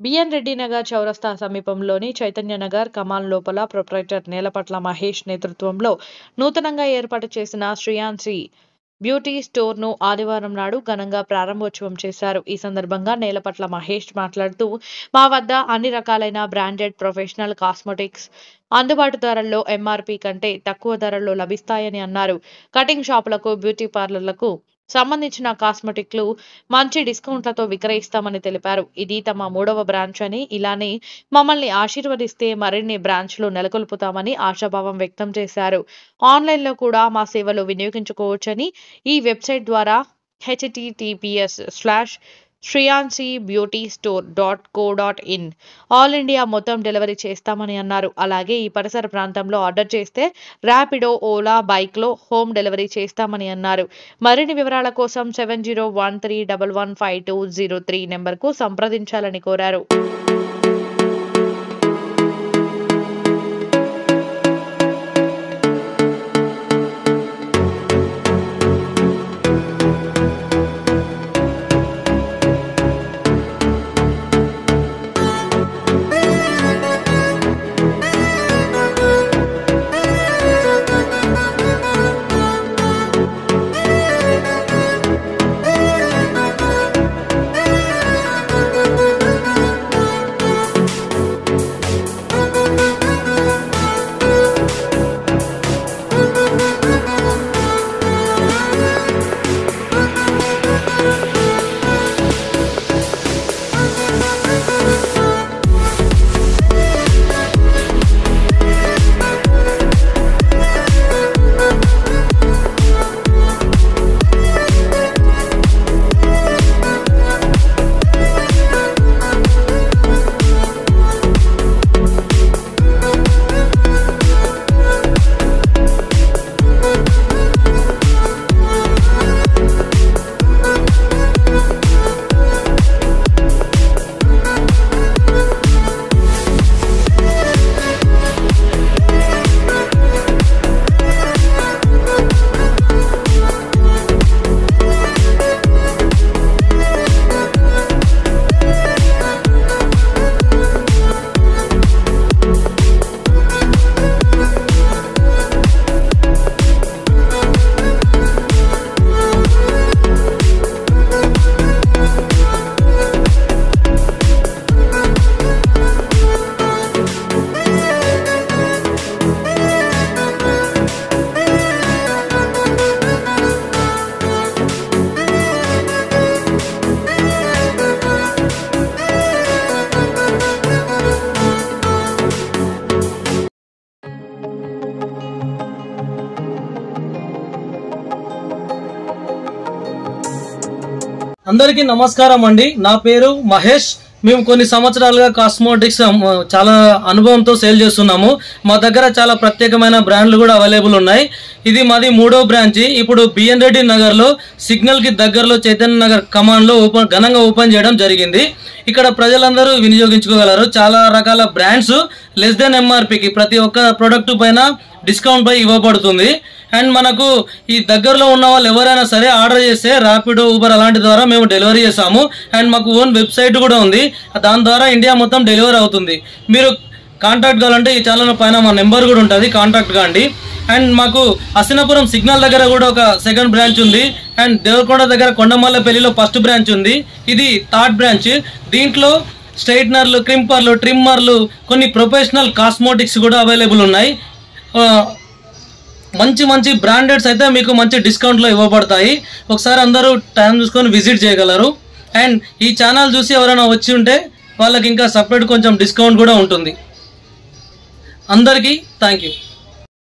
B N Reddy Nagar చౌరస్తా సమీపంలోని చైతన్య నగర్ కమాల్ లోపల ప్రొప్రైటర్ నేలపట్ల మహేష్ నేతృత్వంలో నూతనంగా ఏర్పాటు చేసిన శ్రేయాన్సి బ్యూటీ స్టోర్ ను ఆదివారం నాడు ఘనంగా ప్రారంభోత్సవం చేశారు. ఈ సందర్భంగా నేలపట్ల మహేష్ మాట్లాడుతూ, మా వద్ద అన్ని రకాలైన బ్రాండెడ్ ప్రొఫెషనల్ కాస్మెటిక్స్ అందుబాటు ధరల్లో ఎంఆర్పీ కంటే తక్కువ ధరల్లో లభిస్తాయని అన్నారు. కటింగ్ షాపులకు, బ్యూటీ పార్లర్లకు సంబంధించిన కాస్మెటిక్లు మంచి డిస్కౌంట్లతో విక్రయిస్తామని తెలిపారు. ఇది తమ 3వ బ్రాంచ్ అని, ఇలానే మమ్మల్ని ఆశీర్వదిస్తే మరిన్ని బ్రాంచ్లు నెలకొల్పుతామని ఆశాభావం వ్యక్తం చేశారు. ఆన్లైన్లో కూడా మా సేవలు వినియోగించుకోవచ్చని, ఈ వెబ్సైట్ ద్వారా https://shreyansibbeautystore.co.in ఆల్ ఇండియా మొత్తం డెలివరీ చేస్తామని అన్నారు. అలాగే ఈ పరిసర ప్రాంతంలో ఆర్డర్ చేస్తే ర్యాపిడో, ఓలా బైక్లో హోమ్ డెలివరీ చేస్తామని అన్నారు. మరిన్ని వివరాల కోసం 7013115203 నెంబర్కు సంప్రదించాలని కోరారు. అందరికీ నమస్కారం అండి. నా పేరు మహేష్. మేము కొన్ని సంవత్సరాలుగా కాస్మోటిక్స్ చాలా అనుభవంతో సేల్ చేస్తున్నాము. మా దగ్గర చాలా ప్రత్యేకమైన బ్రాండ్లు కూడా అవైలబుల్ ఉన్నాయి. ఇది మాది 3వ బ్రాంచ్. ఇప్పుడు బిఎన్ రెడ్డి నగర్లో సిగ్నల్కి దగ్గరలో చైతన్య నగర్ కమాండ్లో ఘనంగా ఓపెన్ చేయడం జరిగింది. ఇక్కడ ప్రజలందరూ వినియోగించుకోగలరు. చాలా రకాల బ్రాండ్స్ లెస్ దెన్ ఎంఆర్పీకి ప్రతి ఒక్క ప్రోడక్ట్ పైన డిస్కౌంట్ పై ఇవ్వబడుతుంది. అండ్ మనకు ఈ దగ్గరలో ఉన్న వాళ్ళు ఎవరైనా సరే ఆర్డర్ చేస్తే ర్యాపిడో, ఊబర్ అలాంటి ద్వారా మేము డెలివరీ చేస్తాము. అండ్ మాకు ఓన్ వెబ్సైట్ కూడా ఉంది. దాని ద్వారా ఇండియా మొత్తం డెలివరీ అవుతుంది. మీరు కాంటాక్ట్ కావాలంటే ఈ ఛానల్ పైన మా నెంబర్ కూడా ఉంటుంది, కాంటాక్ట్ కాండి. అండ్ మాకు అసినాపురం సిగ్నల్ దగ్గర కూడా ఒక సెకండ్ బ్రాంచ్ ఉంది. అండ్ దేవరకొండ దగ్గర కొండమల్లపల్లిలో ఫస్ట్ బ్రాంచ్ ఉంది. ఇది థర్డ్ బ్రాంచ్. దీంట్లో స్ట్రైట్నర్లు, క్రింపర్లు, ట్రిమ్మర్లు, కొన్ని ప్రొఫెషనల్ కాస్మోటిక్స్ కూడా అవైలబుల్ ఉన్నాయి. మంచి మంచి బ్రాండెడ్స్ అయితే మీకు మంచి డిస్కౌంట్లో ఇవ్వబడతాయి. ఒకసారి అందరూ టైం చూసుకొని విజిట్ చేయగలరు. అండ్ ఈ ఛానల్ చూసి ఎవరైనా వచ్చి ఉంటే వాళ్ళకి ఇంకా సపరేట్ కొంచెం డిస్కౌంట్ కూడా ఉంటుంది. అందరికీ థ్యాంక్ యూ.